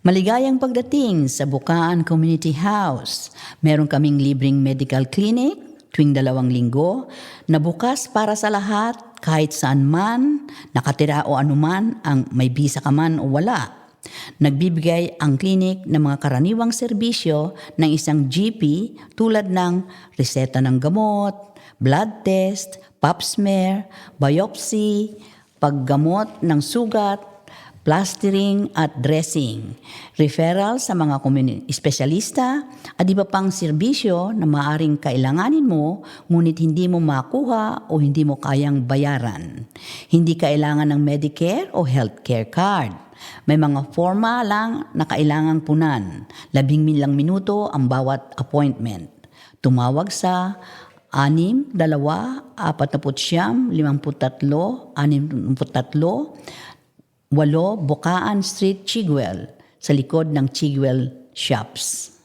Maligayang pagdating sa Bukaan Community House. Meron kaming libreng medical clinic tuwing 2 linggo na bukas para sa lahat kahit saan man, nakatira o anuman ang may bisa ka man o wala. Nagbibigay ang clinic ng mga karaniwang serbisyo ng isang GP tulad ng reseta ng gamot, blood test, pap smear, biopsy, paggamot ng sugat, plastering at dressing, referral sa mga espesyalista at iba pang serbisyo na maaaring kailanganin mo ngunit hindi mo makuha o hindi mo kayang bayaran. Hindi kailangan ng Medicare o healthcare card. May mga forma lang na kailangang punan. 11 minuto ang bawat appointment. Tumawag sa 6-2-49-53-63 8 Bukaan Street, Chigwell, sa likod ng Chigwell Shops.